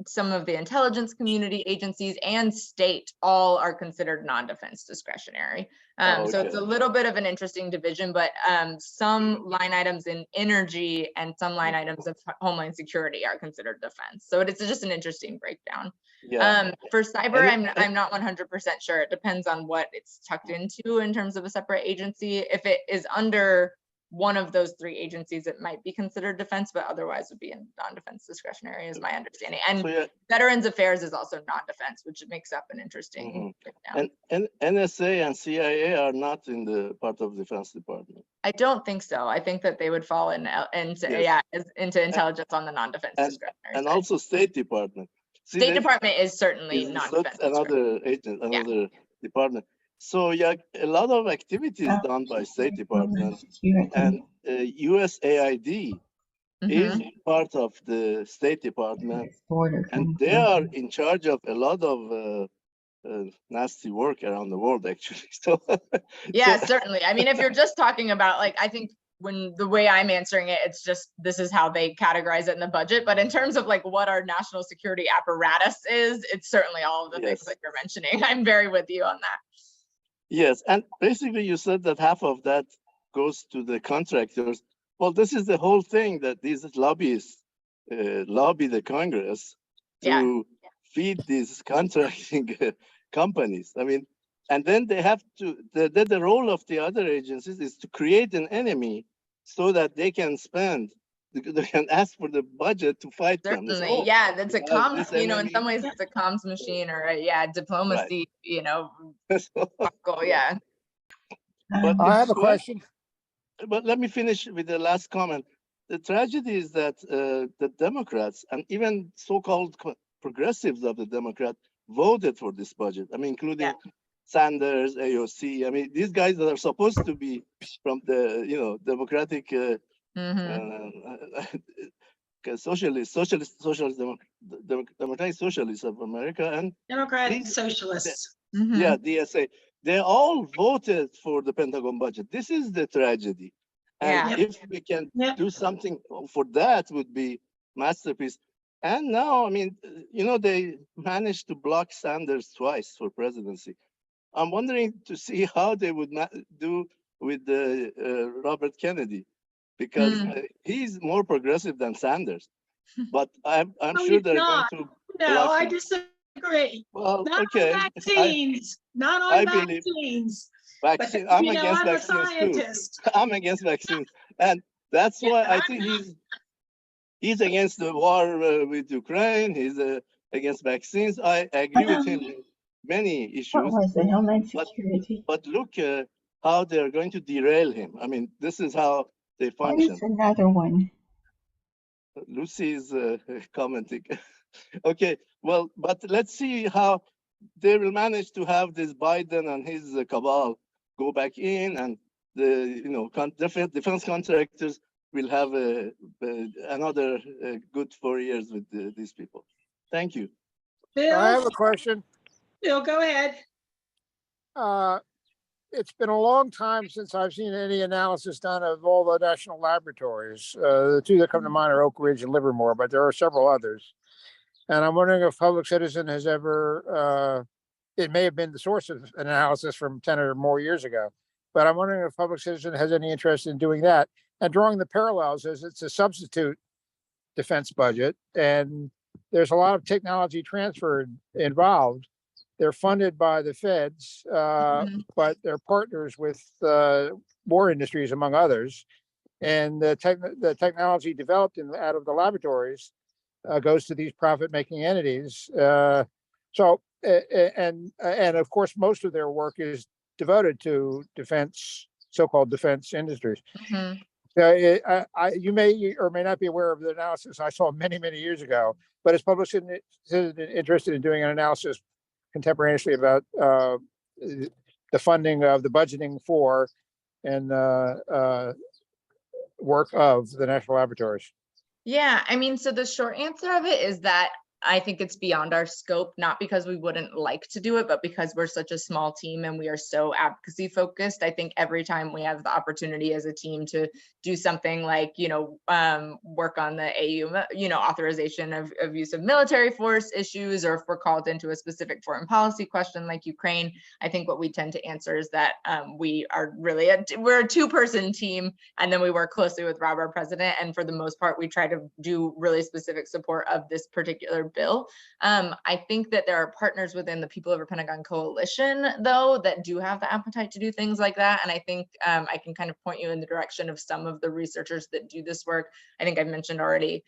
some of the intelligence community agencies and state all are considered non-defense discretionary. So it's a little bit of an interesting division, but some line items in energy and some line items of Homeland Security are considered defense. So it's just an interesting breakdown. Yeah. For cyber, I'm not 100% sure. It depends on what it's tucked into in terms of a separate agency. If it is under one of those three agencies, it might be considered defense, but otherwise would be in non-defense discretionary is my understanding. And So, yeah. Veterans Affairs is also non-defense, which makes up an interesting breakdown. And NSA and CIA are not in the part of Defense Department. I don't think so. I think that they would fall into intelligence on the non-defense discretionary And side. also State Department. See, State Department is certainly that's non-defense. another agent, another department. So yeah, a lot of activities done by State Department, and USAID is part of the State Department, and they are in charge of a lot of nasty work around the world, actually. So yeah, certainly. I mean, if you're just talking about, like, I think when the way I'm answering it, it's just, this is how they categorize it in the budget. But in terms of like what our national security apparatus is, it's certainly all of the things that you're mentioning. I'm very with you on that. Yes, and basically you said that half of that goes to the contractors. Well, this is the whole thing, that these lobbyists lobby the Congress to feed these contracting companies. I mean, and then they have to, the role of the other agencies is to create an enemy so that they can spend, they can ask for the budget to fight them. Certainly, yeah, that's a comms, you know, in some ways it's a comms machine, or diplomacy, you know, yeah. But I have a question. But let me finish with the last comment. The tragedy is that the Democrats and even so-called progressives of the Democrat voted for this budget. I mean, including Sanders, AOC. I mean, these guys that are supposed to be from the, you know, Democratic Democratic Socialists of America and Democratic Socialists. Yeah, DSA. They all voted for the Pentagon budget. This is the tragedy. And if we can do something for that, would be masterpiece. And now, I mean, you know, they managed to block Sanders twice for presidency. I'm wondering to see how they would do with Robert Kennedy, because he's more progressive than Sanders. But I'm sure they're going to. No, I disagree. Well, not okay. on vaccines. Not on vaccines. Vaccine. I'm against vaccines too. I'm against vaccines, and that's why I think he's against the war with Ukraine. He's against vaccines. I agree with him in many issues. What was the Homeland Security? But look how they're going to derail him. I mean, this is how they function. What is another one? Lucy is commenting. Okay, well, but let's see how they will manage to have this Biden and his cabal go back in, and the defense contractors we'll have another good 4 years with these people. Thank you. Bill, I have a question. Bill, go ahead. It's been a long time since I've seen any analysis done of all the national laboratories. The two that come to mind are Oak Ridge and Livermore, but there are several others. And I'm wondering if Public Citizen has ever, it may have been the source of an analysis from 10 or more years ago, but I'm wondering if Public Citizen has any interest in doing that and drawing the parallels as it's a substitute defense budget. And there's a lot of technology transfer involved. They're funded by the feds, but they're partners with war industries, among others. And the technology developed out of the laboratories goes to these profit-making entities. And of course, most of their work is devoted to defense, so-called defense industries. You may or may not be aware of the analysis I saw many, many years ago, but is Public Citizen interested in doing an analysis contemporaneously about the funding of the budgeting for and work of the national laboratories? Yeah, I mean, so the short answer of it is that I think it's beyond our scope, not because we wouldn't like to do it, but because we're such a small team and we are so advocacy focused. I think every time we have the opportunity as a team to do something like, work on the AU, authorization of use of military force issues, or if we're called into a specific foreign policy question like Ukraine, I think what we tend to answer is that we are really, we're a two-person team, and then we work closely with Rob, our president, and for the most part, we try to do really specific support of this particular bill. I think that there are partners within the People Over Pentagon Coalition, though, that do have the appetite to do things like that. And I think I can kind of point you in the direction of some of the researchers that do this work. I think I've mentioned already,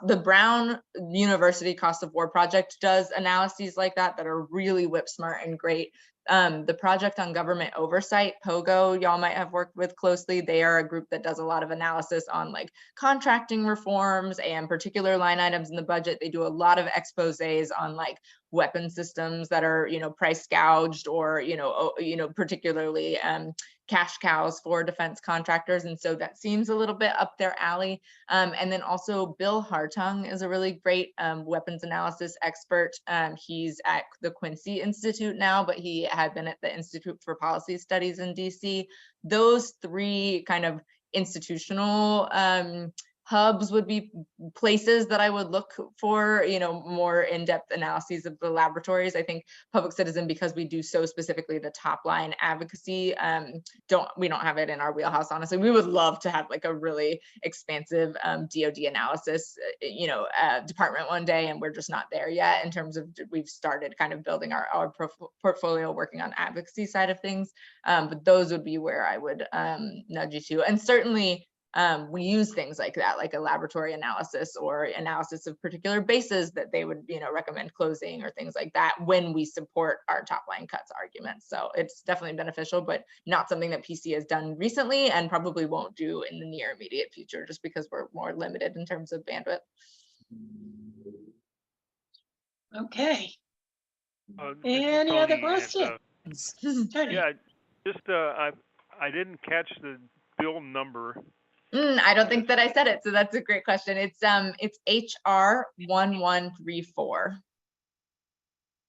the Brown University Cost of War Project does analyses like that are really whip smart and great. The Project on Government Oversight, POGO, y'all might have worked with closely. They are a group that does a lot of analysis on like contracting reforms and particular line items in the budget. They do a lot of exposés on like weapon systems that are, price gouged or, particularly cash cows for defense contractors. And so that seems a little bit up their alley. And then also Bill Hartung is a really great weapons analysis expert. He's at the Quincy Institute now, but he had been at the Institute for Policy Studies in DC. Those three kind of institutional hubs would be places that I would look for, more in-depth analyses of the laboratories. I think Public Citizen, because we do so specifically the top line advocacy, we don't have it in our wheelhouse, honestly. We would love to have like a really expansive DoD analysis, department one day, and we're just not there yet in terms of, we've started kind of building our portfolio, working on advocacy side of things. But those would be where I would nudge you to. And certainly, we use things like that, like a laboratory analysis or analysis of particular bases that they would, recommend closing or things like that when we support our top line cuts arguments. So it's definitely beneficial, but not something that PC has done recently and probably won't do in the near immediate future, just because we're more limited in terms of bandwidth. Okay. Any other questions? Yeah, just I didn't catch the bill number. I don't think that I said it, so that's a great question. It's HR 1134.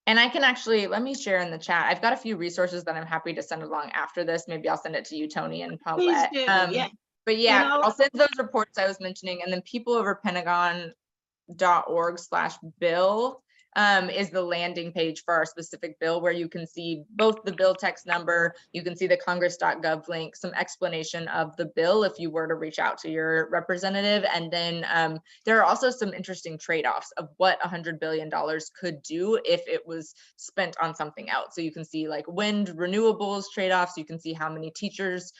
And I can actually, let me share in the chat. I've got a few resources that I'm happy to send along after this. Maybe I'll send it to you, Tony and Paulette. Please do, yeah. But yeah, I'll send those reports I was mentioning, and then peopleoverpentagon.org/bill is the landing page for our specific bill, where you can see both the bill text number, you can see the congress.gov link, some explanation of the bill if you were to reach out to your representative. And then there are also some interesting trade-offs of what $100 billion could do if it was spent on something else. So you can see like wind renewables trade-offs, you can see how many teachers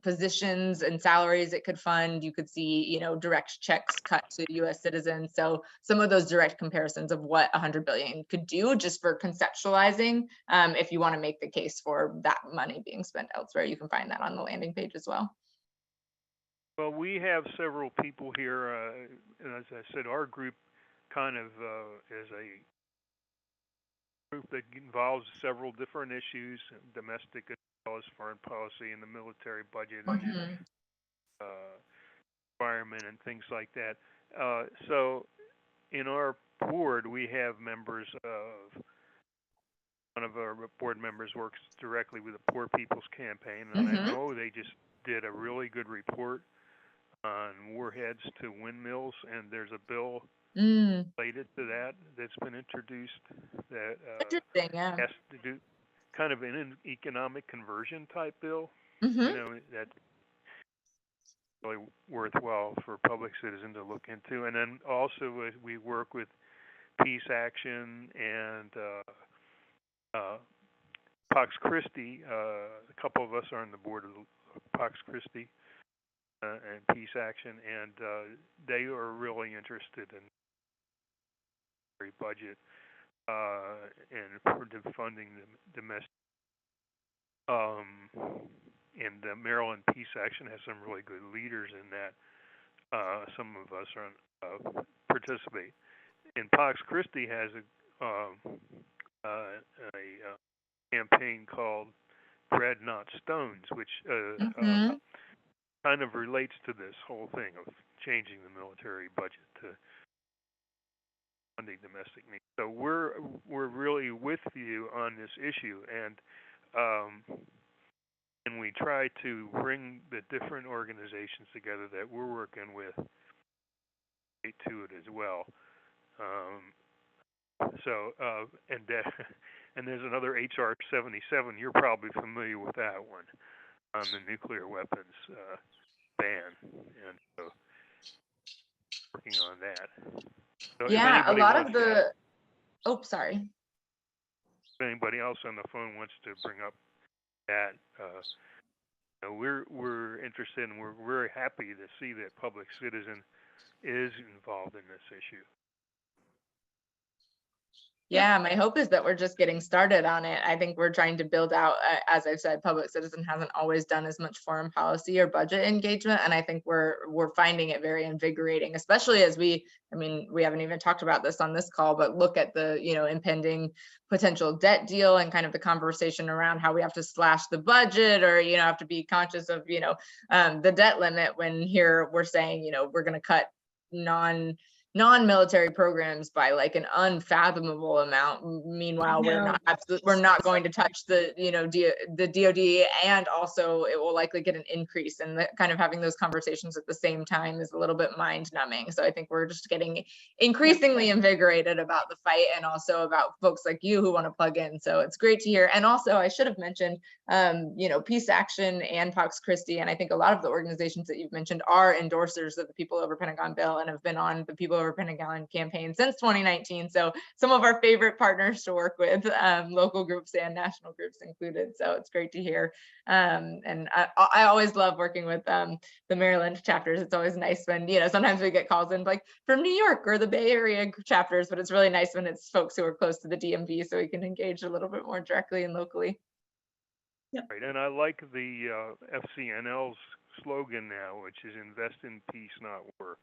positions and salaries it could fund, you could see, direct checks cut to US citizens. So some of those direct comparisons of what $100 billion could do, just for conceptualizing, if you want to make the case for that money being spent elsewhere. You can find that on the landing page as well. Well, we have several people here, and as I said, our group kind of is a group that involves several different issues, domestic as well as foreign policy and the military budget. environment and things like that. So in our board, we have members of, one of our board members works directly with the Poor People's Campaign, and I know they just did a really good report on warheads to windmills, and there's a bill related to that that's been introduced that Interesting, yeah. has to do kind of an economic conversion type bill. Mm-hmm. You know, that's really worthwhile for public citizen to look into. And then also we work with Peace Action and Pax Christi. A couple of us are on the board of Pax Christi and Peace Action, and they are really interested in the budget and for funding the domestic. And Maryland Peace Action has some really good leaders in that. Some of us are participate. And Pax Christi has a campaign called Bread Not Stones, which kind of relates to this whole thing of changing the military budget to funding domestic needs. So we're really with you on this issue, and we try to bring the different organizations together that we're working with to it as well. And there's another HR 77. You're probably familiar with that one on the nuclear weapons ban, and so working on that. So yeah, a lot of the. Oh, sorry. If anybody else on the phone wants to bring up that, you know, we're interested, and we're very happy to see that public citizen is involved in this issue. Yeah, my hope is that we're just getting started on it. I think we're trying to build out, as I've said, public citizen hasn't always done as much foreign policy or budget engagement, and I think we're finding it very invigorating, especially as we haven't even talked about this on this call, but look at the, you know, impending potential debt deal and kind of the conversation around how we have to slash the budget, or, you know, have to be conscious of, you know, the debt limit, when here we're saying, you know, we're going to cut non-military programs by like an unfathomable amount. Meanwhile, we're not going to touch the, you know, the DoD, and also it will likely get an increase, and kind of having those conversations at the same time is a little bit mind numbing. So I think we're just getting increasingly invigorated about the fight, and also about folks like you who want to plug in. So it's great to hear. And also I should have mentioned, you know, Peace Action and Pax Christi, and I think a lot of the organizations that you've mentioned are endorsers of the People Over Pentagon bill and have been on the People Over Pentagon campaign since 2019. So some of our favorite partners to work with, local groups and national groups included. So it's great to hear. And I always love working with the Maryland chapters. It's always nice when, you know, sometimes we get calls in like from New York or the Bay Area chapters, but it's really nice when it's folks who are close to the DMV, so we can engage a little bit more directly and locally. Yep. Right, and I like the FCNL's slogan now, which is "Invest in Peace, Not War."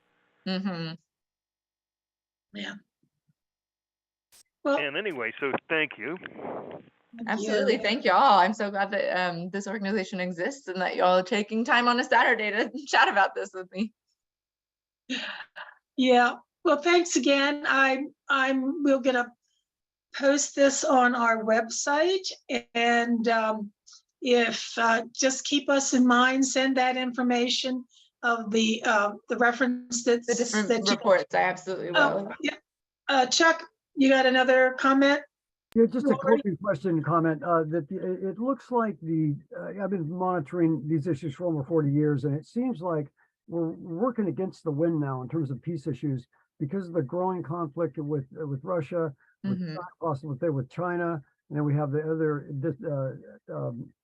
Mm-hmm. Yeah. Well, and anyway, so thank you. Absolutely. Thank y'all. I'm so glad that this organization exists, and that y'all are taking time on a Saturday to chat about this with me. Yeah. Well, thanks again. We're gonna post this on our website, and if just keep us in mind, send that information of the reference the different reports. I absolutely will. Yeah. Chuck, you got another comment? Yeah, just a closing question comment. It looks like I've been monitoring these issues for over 40 years, and it seems like we're working against the wind now in terms of peace issues, because of the growing conflict with Russia, with China, and then we have the other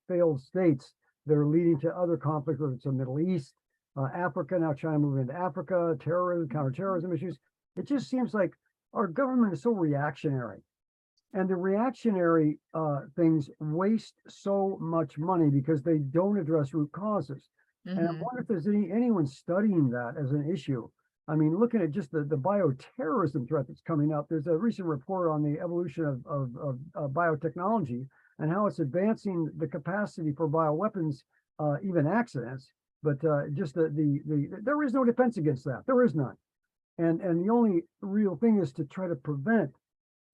failed states that are leading to other conflicts, whether it's the Middle East, Africa, now China moving into Africa, terrorism, counterterrorism issues. It just seems like our government is so reactionary, and the reactionary things waste so much money because they don't address root causes. And I wonder if there's anyone studying that as an issue. I mean, looking at just the bioterrorism threat that's coming up, there's a recent report on the evolution of biotechnology and how it's advancing the capacity for bioweapons, even accidents, But just there is no defense against that. There is none. And the only real thing is to try to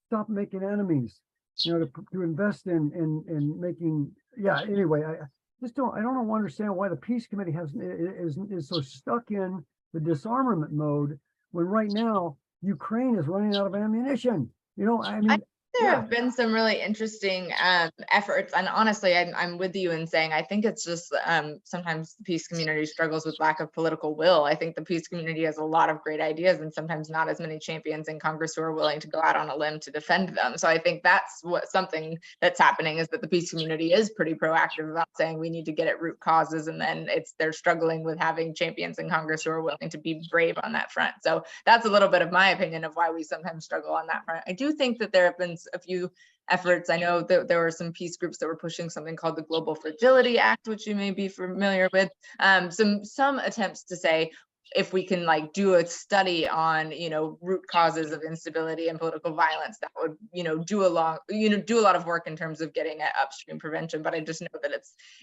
stop making enemies, to invest in making, anyway, I don't understand why the Peace Committee is so stuck in the disarmament mode when right now Ukraine is running out of ammunition. There have been some really interesting efforts, and honestly, I'm with you in saying I think it's just sometimes the peace community struggles with lack of political will. I think the peace community has a lot of great ideas and sometimes not as many champions in Congress who are willing to go out on a limb to defend them. So I think that's something that's happening, is that the peace community is pretty proactive about saying we need to get at root causes, and then they're struggling with having champions in Congress who are willing to be brave on that front. So that's a little bit of my opinion of why we sometimes struggle on that front. I do think that there have been a few efforts. I know that there were some peace groups that were pushing something called the Global Fragility Act, which you may be familiar with. Some attempts to say, if we can do a study on root causes of instability and political violence, that would do a lot of work in terms of getting at upstream prevention. But I just know that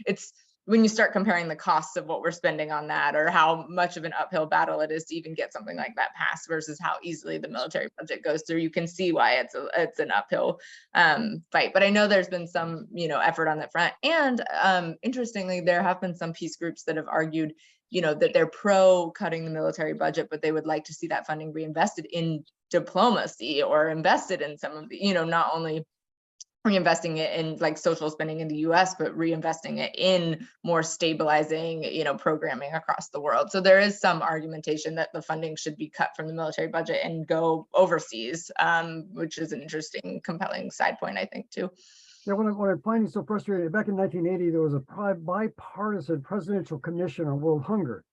it's when you start comparing the costs of what we're spending on that, or how much of an uphill battle it is to even get something like that passed versus how easily the military budget goes through, you can see why it's an uphill fight. But I know there's been some effort on that front. And interestingly, there have been some peace groups that have argued that they're pro cutting the military budget, but they would like to see that funding reinvested in diplomacy or invested in some of the, not only reinvesting it in social spending in the US, but reinvesting it in more stabilizing, programming across the world. So there is some argumentation that the funding should be cut from the military budget and go overseas, which is an interesting, compelling side point, I think, too. Yeah, what I'm finding so frustrating, back in 1980, there was a bipartisan presidential commission on world hunger.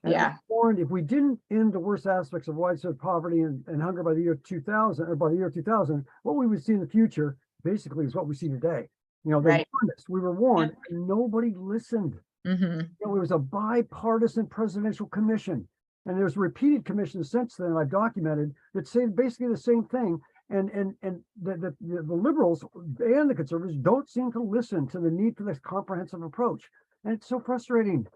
And it warned if we didn't end the worst aspects of widespread poverty and hunger by the year 2000, what we would see in the future basically is what we see today. They warned us. We were warned, and nobody listened. It was a bipartisan presidential commission, and there's repeated commissions since then I've documented that say basically the same thing. And the liberals and the conservatives don't seem to listen to the need for this comprehensive approach, and it's so frustrating.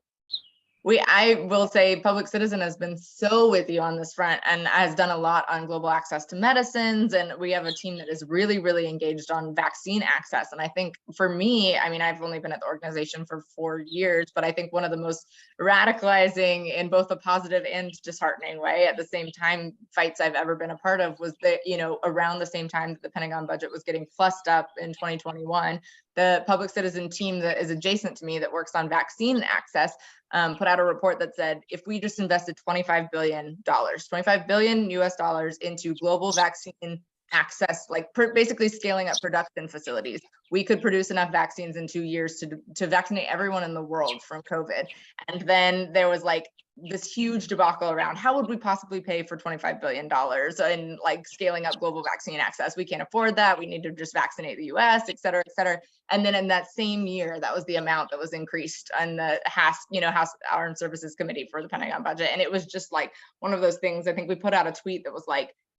I will say Public Citizen has been so with you on this front and has done a lot on global access to medicines. And we have a team that is really, really engaged on vaccine access. And I think for me, I've only been at the organization for 4 years, but I think one of the most radicalizing in both a positive and disheartening way at the same time fights I've ever been a part of was that, around the same time that the Pentagon budget was getting plussed up in 2021, the Public Citizen team that is adjacent to me that works on vaccine access put out a report that said, if we just invested $25 billion US dollars into global vaccine access, basically scaling up production facilities, we could produce enough vaccines in 2 years to vaccinate everyone in the world from COVID. And then there was this huge debacle around how would we possibly pay for $25 billion in scaling up global vaccine access? We can't afford that. We need to just vaccinate the US, et cetera, et cetera. And then in that same year, that was the amount that was increased on the House Armed Services Committee for the Pentagon budget. And it was just one of those things. I think we put out a tweet that was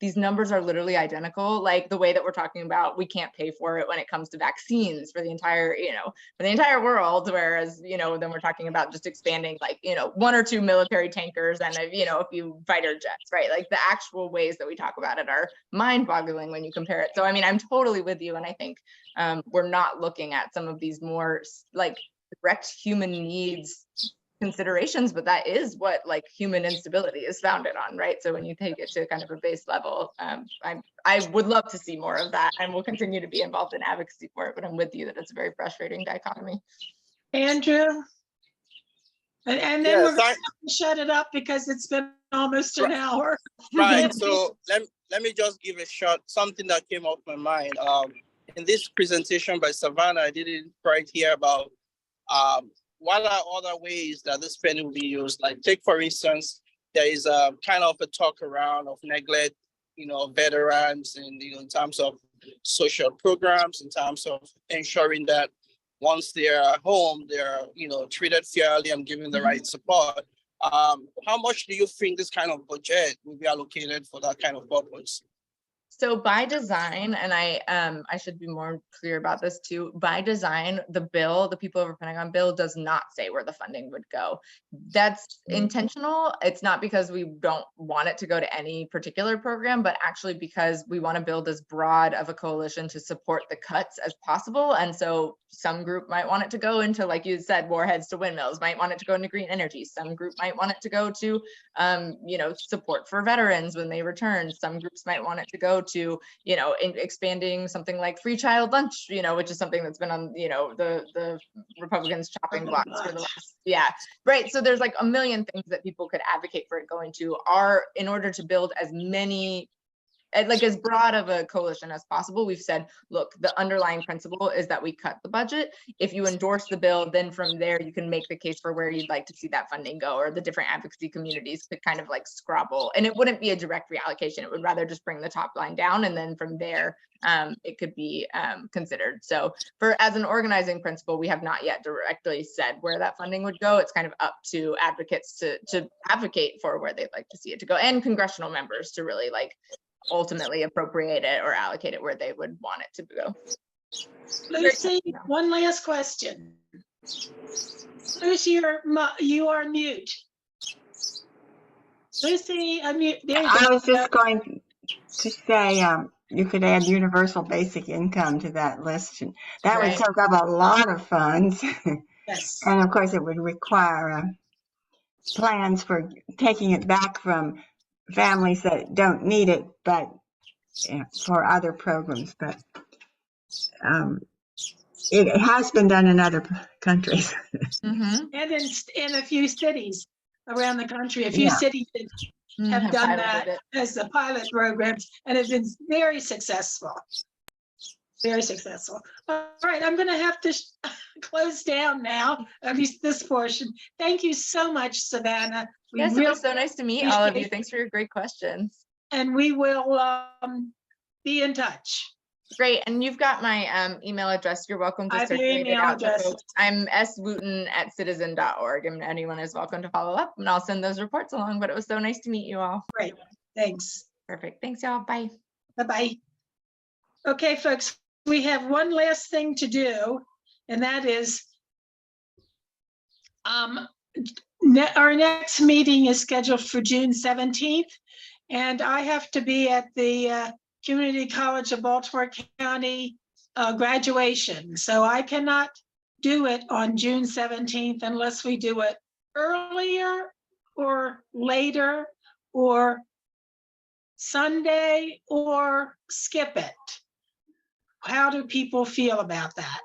these numbers are literally identical, the way that we're talking about we can't pay for it when it comes to vaccines for the entire world, whereas then we're talking about just expanding 1 or 2 military tankers and a few fighter jets, right? The actual ways that we talk about it are mind-boggling when you compare it. So I'm totally with you, and I think we're not looking at some of these more direct human needs considerations, but that is what human instability is founded on, right? So when you take it to kind of a base level, I would love to see more of that, and will continue to be involved in advocacy for it, but I'm with you that it's a very frustrating dichotomy. Andrew? And then we're going to have to shut it up because it's been almost an hour. Right, so let me just give a short, something that came off my mind. In this presentation by Savannah, I didn't quite hear about what are other ways that this spending will be used? Take, for instance, there is a kind of a talk around of neglect, veterans, and, in terms of social programs, in terms of ensuring that once they're home, they're, treated fairly and given the right support. How much do you think this kind of budget will be allocated for that kind of purpose? So by design, and I should be more clear about this too, by design, the bill, the People Over Pentagon bill does not say where the funding would go. That's intentional. It's not because we don't want it to go to any particular program, but actually because we want to build as broad of a coalition to support the cuts as possible. And so some group might want it to go into, like you said, warheads to windmills, might want it to go into green energy. Some group might want it to go to, you know, support for veterans when they return. Some groups might want it to go to, you know, expanding something like free child lunch, you know, which is something that's been on, you know, the Republicans chopping blocks for the last, yeah, right. So there's like a million things that people could advocate for it going to. Are in order to build as many, like as broad of a coalition as possible, we've said, look, the underlying principle is that we cut the budget. If you endorse the bill, then from there you can make the case for where you'd like to see that funding go, or the different advocacy communities could kind of like scrabble. And it wouldn't be a direct reallocation. It would rather just bring the top line down, and then from there it could be considered. So for as an organizing principle, we have not yet directly said where that funding would go. It's kind of up to advocates to advocate for where they'd like to see it to go, and congressional members to really like ultimately appropriate it or allocate it where they would want it to go. Lucy, one last question. Lucy, you are mute. Lucy, unmute. There you go. I was just going to say, you could add universal basic income to that list. And that would take up a lot of funds. Yes. And of course, it would require plans for taking it back from families that don't need it, but for other programs. But it has been done in other countries. Mm-hmm. And in a few cities around the country, a few cities have done that as the pilot programs, and have been very successful. Very successful. All right, I'm going to have to close down now, at least this portion. Thank you so much, Savannah. Yes, it was so nice to meet all of you. Thanks for your great questions. And we will be in touch. Great, and you've got my email address. You're welcome to circulate it out to folks. I'm swooten@citizen.org, and anyone is welcome to follow up, and I'll send those reports along. But it was so nice to meet you all. Great, thanks. Perfect, thanks y'all, bye. Bye-bye. Okay, folks, we have one last thing to do, and that is our next meeting is scheduled for June 17th, and I have to be at the Community College of Baltimore County graduation. So I cannot do it on June 17th unless we do it earlier or later or Sunday or skip it. How do people feel about that?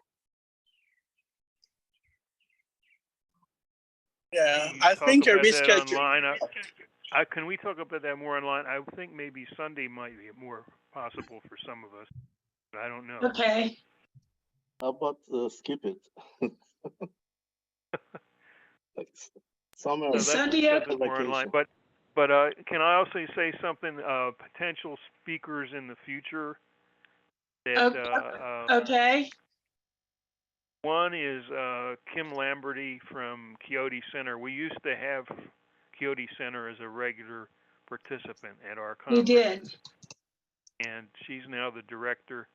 Yeah, I think a reschedule. Can we talk about that more online? I think maybe Sunday might be more possible for some of us, but I don't know. Okay. How about skip it? Like summer. Is Sunday more online, but can I also say something? Potential speakers in the future. That, okay. One is Kim Lamberty from Coyote Center. We used to have Coyote Center as a regular participant at our conference. We did. And she's now the director.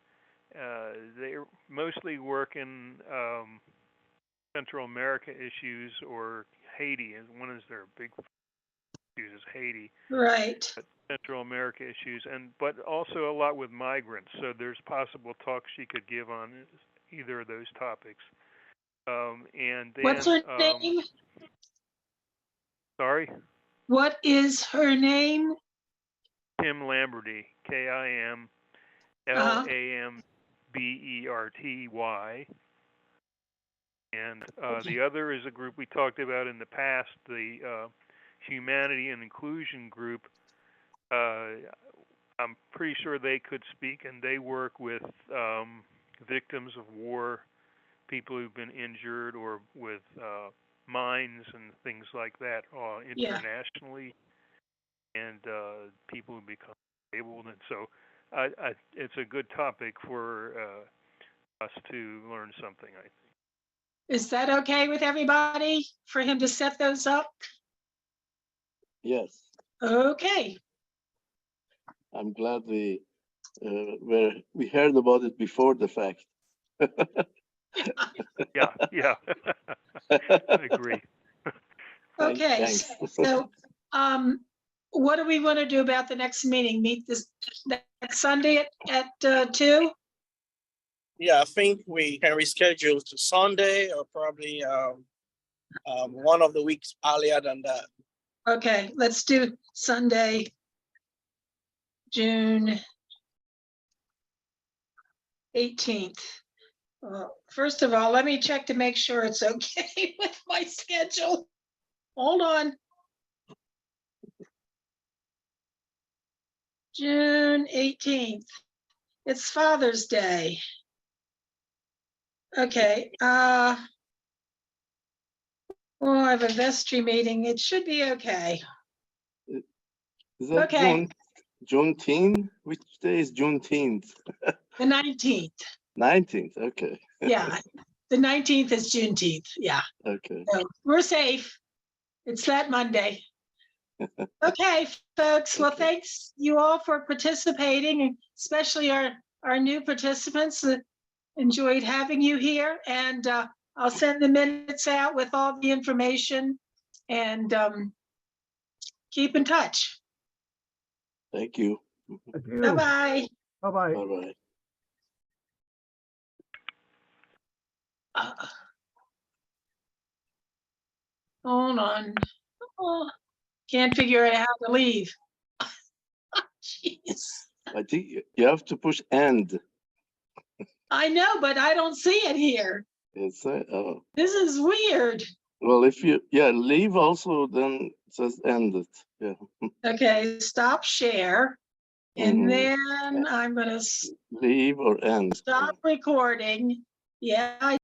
They're mostly working Central America issues or Haiti. And one of their big issues is Haiti. Right. But Central America issues, but also a lot with migrants. So there's possible talks she could give on either of those topics. And then, what's her name? Sorry? What is her name? Kim Lamberty, KIMLAMBERTY. And the other is a group we talked about in the past, the Humanity and Inclusion Group. I'm pretty sure they could speak, and they work with victims of war, people who've been injured, or with mines and things like that internationally, and people who become disabled. And so it's a good topic for us to learn something, I think. Is that okay with everybody for him to set those up? Yes. Okay. I'm glad we where we heard about it before the fact. Yeah. I agree. Okay, Thanks. so, what do we want to do about the next meeting? Meet this next Sunday at 2? Yeah, I think we can reschedule to Sunday or probably one of the weeks earlier than that. Okay, let's do Sunday, June 18th. First of all, let me check to make sure it's okay with my schedule. Hold on. June 18th. It's Father's Day. Okay, I have a vestry meeting. It should be okay. Is that Okay. Juneteenth? Which day is Juneteenth? The 19th. 19th, okay. Yeah, the 19th is Juneteenth. Yeah. Okay. So we're safe. It's that Monday. Okay, folks. Well, Okay. thanks you all for participating, especially our new participants. Enjoyed having you here, and I'll send the minutes out with all the information, and keep in touch. Thank you. Thank you. Bye-bye. Bye-bye. Bye-bye. Hold on. Oh, can't figure out how to leave. Jeez. I think you have to push end. I know, but I don't see it here. It's oh. This is weird. Well, if you leave also, then it says end it. Yeah. Okay, stop share. And then I'm gonna Leave or end. stop recording. Yeah, I